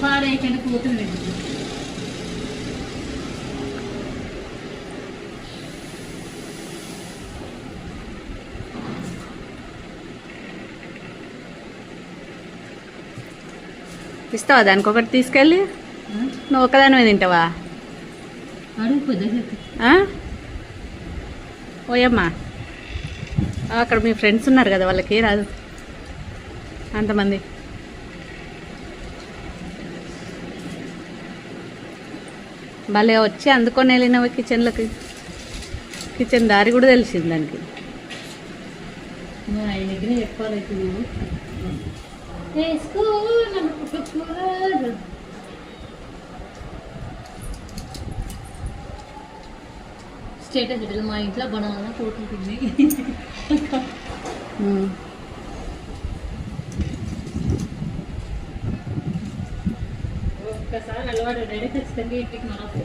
పాడైపోయిన కూతురు ఇస్తావా దానికి ఒకటి తీసుకెళ్ళి? నువ్వు ఒకదాని మీద తింటావా? ఓయమ్మా, అక్కడ మీ ఫ్రెండ్స్ ఉన్నారు కదా, వాళ్ళకి రాదు అంతమంది. భలే వచ్చి అందుకొని వెళ్ళినవి కిచెన్లోకి. కిచెన్ దారి కూడా తెలిసింది దానికి. ఆయన దగ్గర చెప్పాలైతే నువ్వు స్టేటస్ పెట్టాలి, మా ఇంట్లో బనానా పోతుంది. ఒక్కసారి అలవాటు ఖచ్చితంగా ఇంటికి మనకు